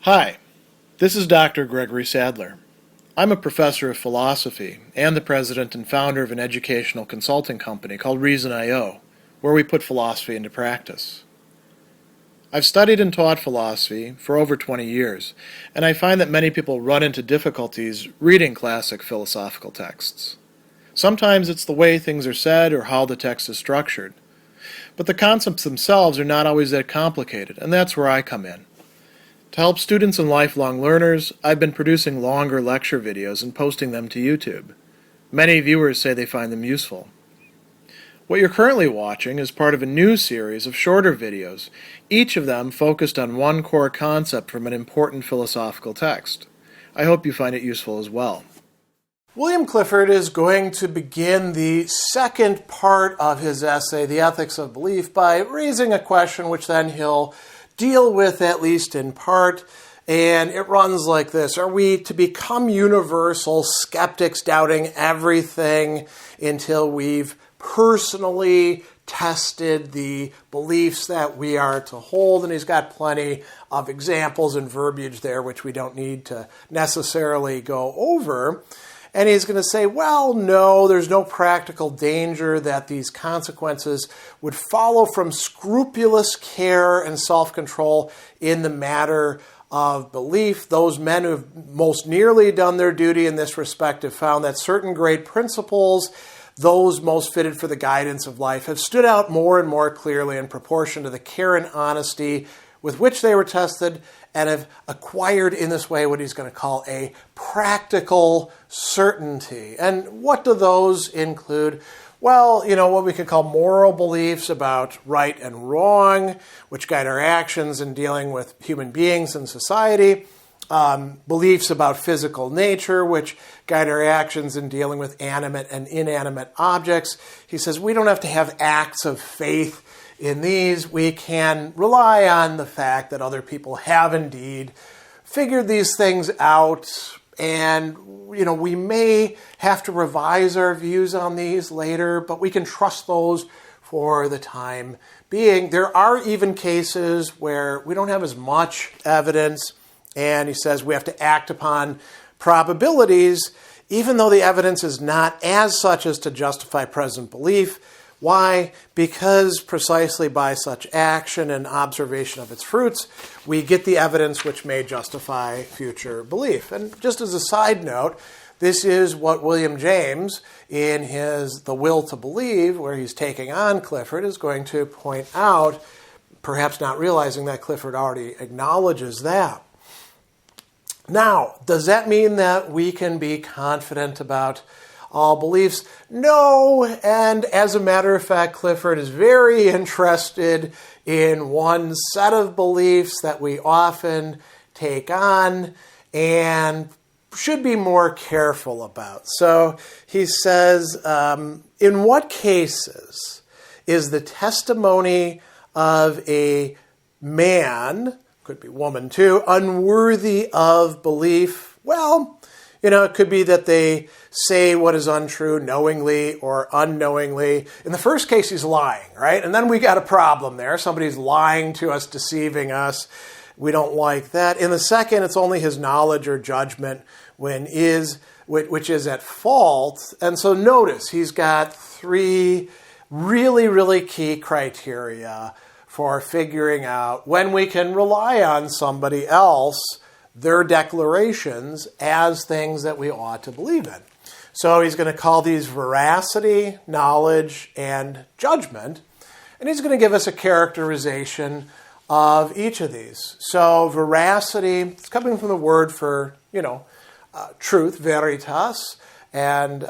Hi, this is Dr. Gregory Sadler. I'm a professor of philosophy and the president and founder of an educational consulting company called Reason.io, where we put philosophy into practice. I've studied and taught philosophy for over 20 years, and I find that many people run into difficulties reading classic philosophical texts. Sometimes it's the way things are said or how the text is structured. But the concepts themselves are not always that complicated, and that's where I come in. To help students and lifelong learners, I've been producing longer lecture videos and posting them to YouTube. Many viewers say they find them useful. What you're currently watching is part of a new series of shorter videos, each of them focused on one core concept from an important philosophical text. I hope you find it useful as well. William Clifford is going to begin the second part of his essay, The Ethics of Belief, by raising a question which then he'll deal with, at least in part, and it runs like this. Are we to become universal skeptics, doubting everything until we've personally tested the beliefs that we are to hold? And he's got plenty of examples and verbiage there, which we don't need to necessarily go over. And he's going to say, well, no, there's no practical danger that these consequences would follow from scrupulous care and self-control in the matter of belief. Those men who have most nearly done their duty in this respect have found that certain great principles, those most fitted for the guidance of life, have stood out more and more clearly in proportion to the care and honesty with which they were tested, and have acquired in this way what he's going to call a practical certainty. And what do those include? Well, what we could call moral beliefs about right and wrong, which guide our actions in dealing with human beings and society. Beliefs about physical nature, which guide our actions in dealing with animate and inanimate objects. He says we don't have to have acts of faith in these. We can rely on the fact that other people have indeed figured these things out, and we may have to revise our views on these later, but we can trust those for the time being. There are even cases where we don't have as much evidence, and he says we have to act upon probabilities, even though the evidence is not as such as to justify present belief. Why? Because precisely by such action and observation of its fruits, we get the evidence which may justify future belief. And just as a side note, this is what William James, in his The Will to Believe, where he's taking on Clifford, is going to point out, perhaps not realizing that Clifford already acknowledges that. Now, does that mean that we can be confident about all beliefs? No, and as a matter of fact, Clifford is very interested in one set of beliefs that we often take on and should be more careful about. So he says, in what cases is the testimony of a man, could be woman too, unworthy of belief? Well, it could be that they say what is untrue knowingly or unknowingly. In the first case, he's lying, right? And then we got a problem there. Somebody's lying to us, deceiving us. We don't like that. In the second, it's only his knowledge or judgment which is at fault. And so notice, he's got three really, really key criteria for figuring out when we can rely on somebody else, their declarations, as things that we ought to believe in. So he's going to call these veracity, knowledge, and judgment. And he's going to give us a characterization of each of these. So veracity, it's coming from the word for, truth, veritas, and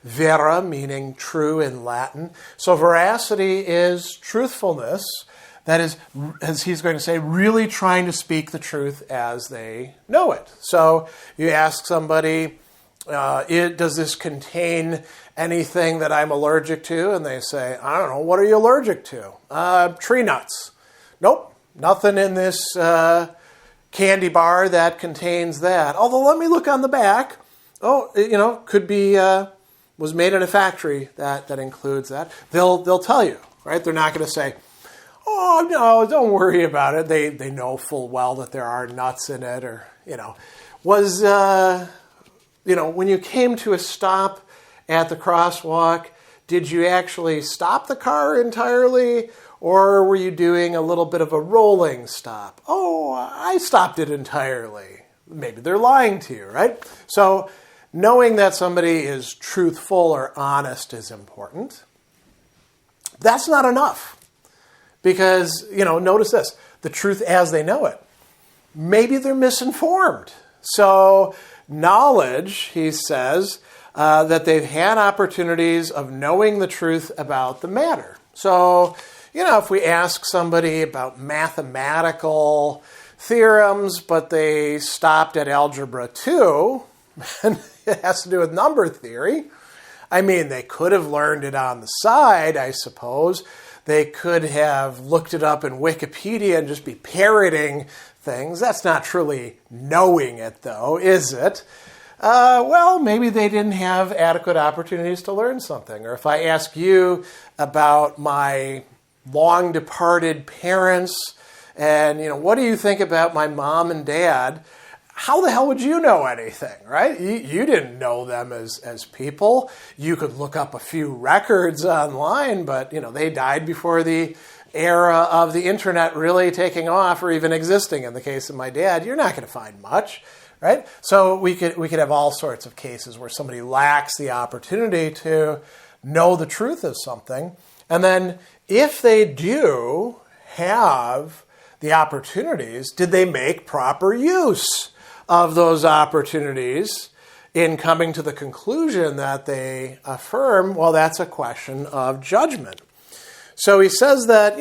vera, meaning true in Latin. So veracity is truthfulness. That is, as he's going to say, really trying to speak the truth as they know it. So you ask somebody, does this contain anything that I'm allergic to? And they say, I don't know, what are you allergic to? Tree nuts. Nope, nothing in this candy bar that contains that. Although let me look on the back. Oh, could be, was made in a factory that includes that. They'll tell you, right? They're not going to say, oh, no, don't worry about it. They know full well that there are nuts in it. Or, was, when you came to a stop at the crosswalk, did you actually stop the car entirely? Or were you doing a little bit of a rolling stop? Oh, I stopped it entirely. Maybe they're lying to you, right? So knowing that somebody is truthful or honest is important. That's not enough. Because, notice this, the truth as they know it. Maybe they're misinformed. So knowledge, he says, that they've had opportunities of knowing the truth about the matter. So, if we ask somebody about mathematical theorems, but they stopped at algebra 2, and it has to do with number theory. I mean, they could have learned it on the side, I suppose. They could have looked it up in Wikipedia and just be parroting things. That's not truly knowing it, though, is it? Well, maybe they didn't have adequate opportunities to learn something. Or if I ask you about my long-departed parents and, what do you think about my mom and dad? How the hell would you know anything, right? You didn't know them as people. You could look up a few records online, but, they died before the era of the internet really taking off or even existing. In the case of my dad, you're not going to find much, right? So we could have all sorts of cases where somebody lacks the opportunity to know the truth of something. And then if they do have the opportunities, did they make proper use of those opportunities in coming to the conclusion that they affirm? Well, that's a question of judgment. So he says that,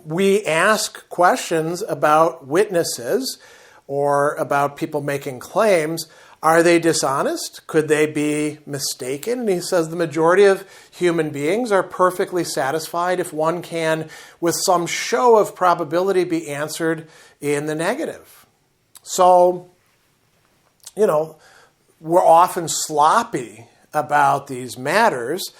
we ask questions about witnesses or about people making claims. Are they dishonest? Could they be mistaken? And he says the majority of human beings are perfectly satisfied if one can, with some show of probability, be answered in the negative. So, we're often sloppy about these matters.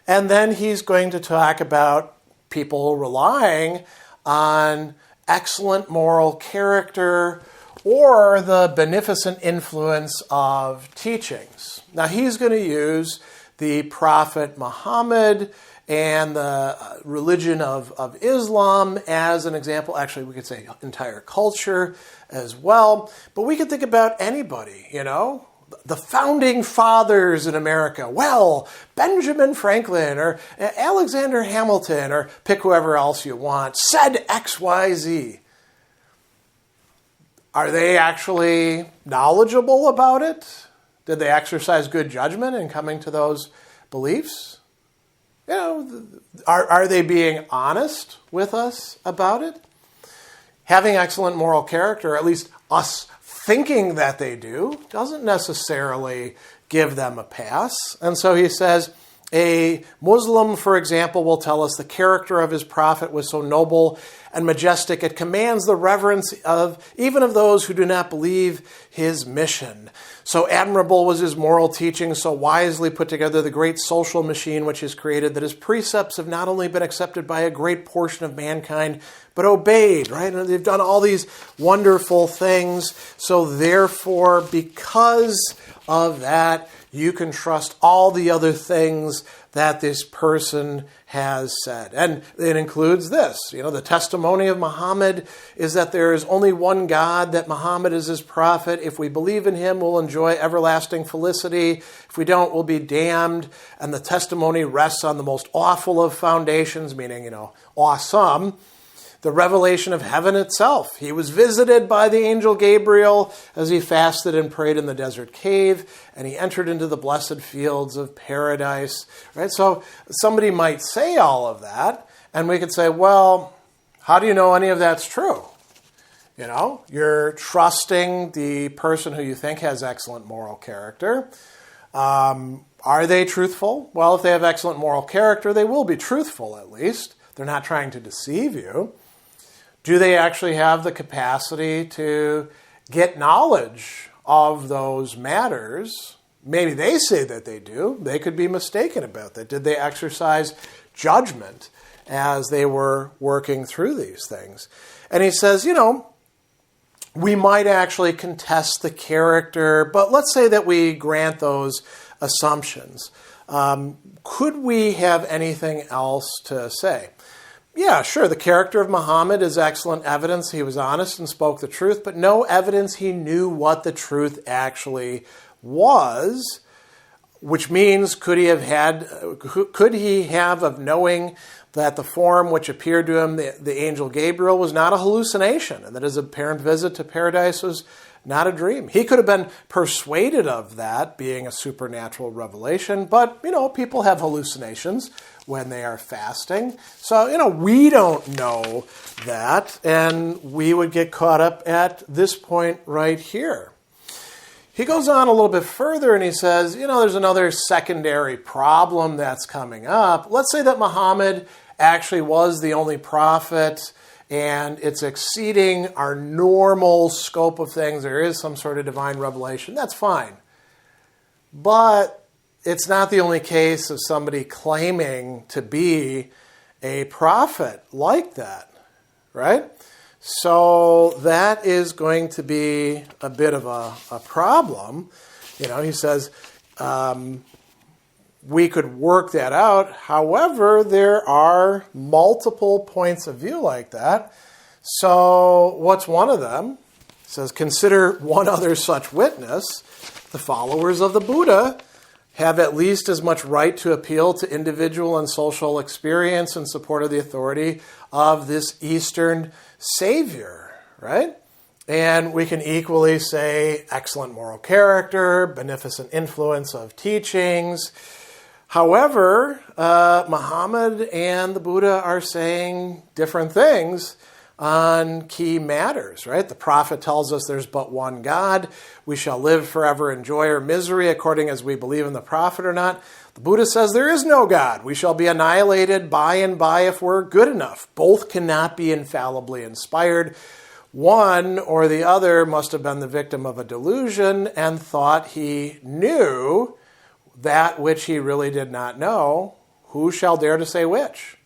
And then he's going to talk about people relying on excellent moral character or the beneficent influence of teachings. Now, he's going to use the Prophet Muhammad and the religion of Islam as an example. Actually, we could say entire culture as well. But we could think about anybody, the founding fathers in America. Well, Benjamin Franklin or Alexander Hamilton, or pick whoever else you want, said X, Y, Z. Are they actually knowledgeable about it? Did they exercise good judgment in coming to those beliefs? Are they being honest with us about it? Having excellent moral character, or at least us thinking that they do, doesn't necessarily give them a pass. And so he says, a Muslim, for example, will tell us the character of his prophet was so noble and majestic, it commands the reverence of even of those who do not believe his mission. So admirable was his moral teaching, so wisely put together the great social machine which is created, that his precepts have not only been accepted by a great portion of mankind, but obeyed, right? And they've done all these wonderful things. So therefore, because of that, you can trust all the other things that this person has said. And it includes this. The testimony of Muhammad is that there is only one God, that Muhammad is his prophet. If we believe in him, we'll enjoy everlasting felicity. If we don't, we'll be damned. And the testimony rests on the most awful of foundations, meaning, awesome. The revelation of heaven itself. He was visited by the angel Gabriel as he fasted and prayed in the desert cave, and he entered into the blessed fields of paradise. Right? So somebody might say all of that, and we could say, well, how do you know any of that's true? You're trusting the person who you think has excellent moral character. Are they truthful? Well, if they have excellent moral character, they will be truthful at least. They're not trying to deceive you. Do they actually have the capacity to get knowledge of those matters? Maybe they say that they do. They could be mistaken about that. Did they exercise judgment as they were working through these things. And he says, we might actually contest the character, but let's say that we grant those assumptions. Could we have anything else to say? Yeah, sure, the character of Muhammad is excellent evidence. He was honest and spoke the truth, but no evidence he knew what the truth actually was, which means could he have of knowing that the form which appeared to him, the angel Gabriel, was not a hallucination, and that his apparent visit to paradise was not a dream. He could have been persuaded of that being a supernatural revelation, but, people have hallucinations when they are fasting. So, we don't know that, and we would get caught up at this point right here. He goes on a little bit further and he says, there's another secondary problem that's coming up. Let's say that Muhammad actually was the only prophet and it's exceeding our normal scope of things. There is some sort of divine revelation. That's fine. But it's not the only case of somebody claiming to be a prophet like that, right? So that is going to be a bit of a problem. He says we could work that out. However, there are multiple points of view like that. So what's one of them? It says, consider one other such witness. The followers of the Buddha have at least as much right to appeal to individual and social experience in support of the authority of this Eastern Savior, right? And we can equally say excellent moral character, beneficent influence of teachings. However, Muhammad and the Buddha are saying different things on key matters, right? The prophet tells us there's but one God. We shall live forever in joy or misery according as we believe in the prophet or not. The Buddha says there is no God. We shall be annihilated by and by if we're good enough. Both cannot be infallibly inspired. One or the other must have been the victim of a delusion and thought he knew that which he really did not know. Who shall dare to say which?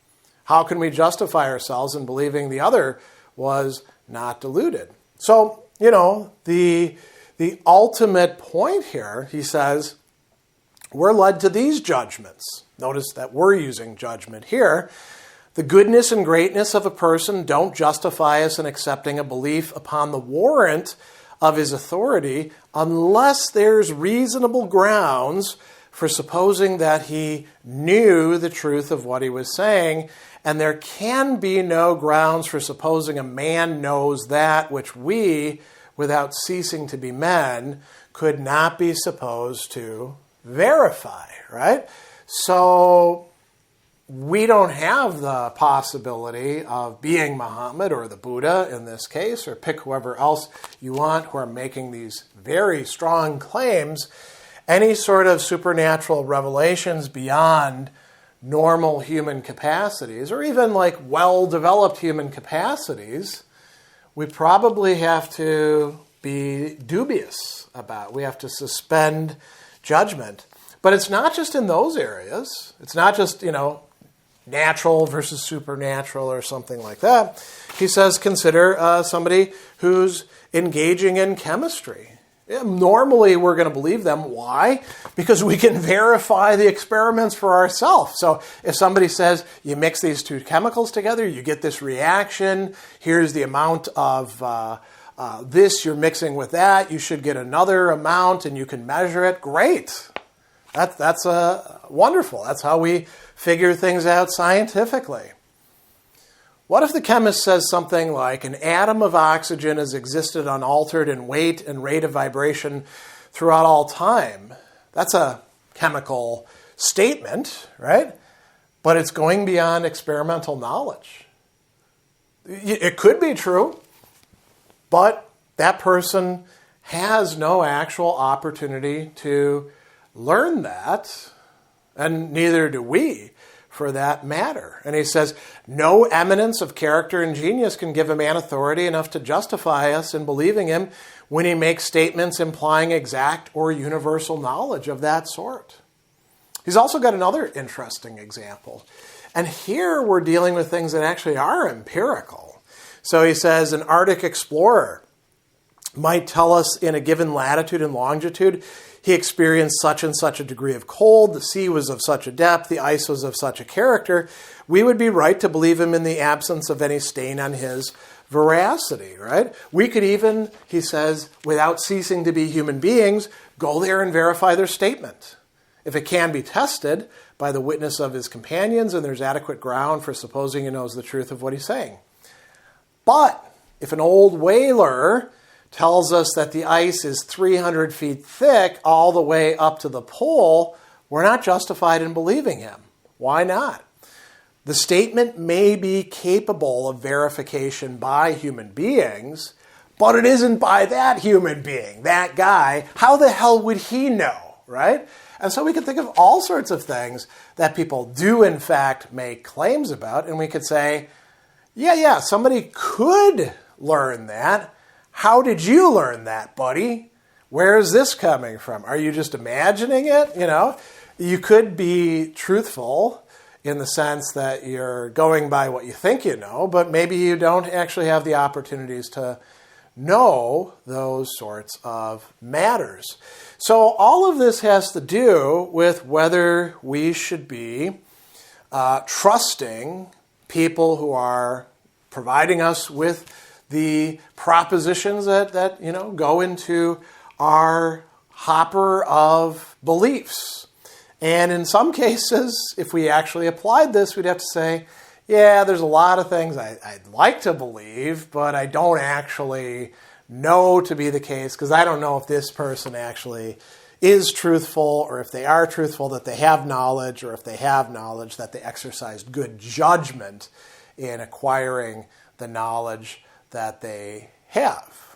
How can we justify ourselves in believing the other was not deluded? So, the ultimate point here, he says, we're led to these judgments. Notice that we're using judgment here. The goodness and greatness of a person don't justify us in accepting a belief upon the warrant of his authority unless there's reasonable grounds for supposing that he knew the truth of what he was saying, and there can be no grounds for supposing a man knows that which we, without ceasing to be men, could not be supposed to verify, right? So we don't have the possibility of being Muhammad or the Buddha in this case, or pick whoever else you want who are making these very strong claims. Any sort of supernatural revelations beyond normal human capacities, or even like well-developed human capacities, we probably have to be dubious about. We have to suspend judgment. But it's not just in those areas. It's not just, natural versus supernatural or something like that. He says, consider somebody who's engaging in chemistry. Normally, we're going to believe them. Why? Because we can verify the experiments for ourselves. So if somebody says, you mix these two chemicals together, you get this reaction, here's the amount of this you're mixing with that, you should get another amount and you can measure it. Great. That's wonderful. That's how we figure things out scientifically. What if the chemist says something like, an atom of oxygen has existed unaltered in weight and rate of vibration throughout all time? That's a chemical statement, right? But it's going beyond experimental knowledge. It could be true, but that person has no actual opportunity to learn that, and neither do we, for that matter. And he says, no eminence of character and genius can give a man authority enough to justify us in believing him when he makes statements implying exact or universal knowledge of that sort. He's also got another interesting example. And here we're dealing with things that actually are empirical. So he says an Arctic explorer might tell us in a given latitude and longitude he experienced such and such a degree of cold, the sea was of such a depth, the ice was of such a character. We would be right to believe him in the absence of any stain on his veracity, right? We could even, he says, without ceasing to be human beings, go there and verify their statement. If it can be tested by the witness of his companions and there's adequate ground for supposing he knows the truth of what he's saying. But if an old whaler tells us that the ice is 300 feet thick all the way up to the pole, we're not justified in believing him. Why not? The statement may be capable of verification by human beings, but it isn't by that human being, that guy. How the hell would he know, right? And so we could think of all sorts of things that people do, in fact, make claims about, and we could say, yeah, somebody could learn that. How did you learn that, buddy? Where is this coming from? Are you just imagining it? You could be truthful in the sense that you're going by what you think you know, but maybe you don't actually have the opportunities to know those sorts of matters. So all of this has to do with whether we should be trusting people who are providing us with the propositions that go into our hopper of beliefs. And in some cases, if we actually applied this, we'd have to say, yeah, there's a lot of things I'd like to believe, but I don't actually know to be the case because I don't know if this person actually is truthful, or if they are truthful, that they have knowledge, or if they have knowledge, that they exercised good judgment in acquiring the knowledge that they have.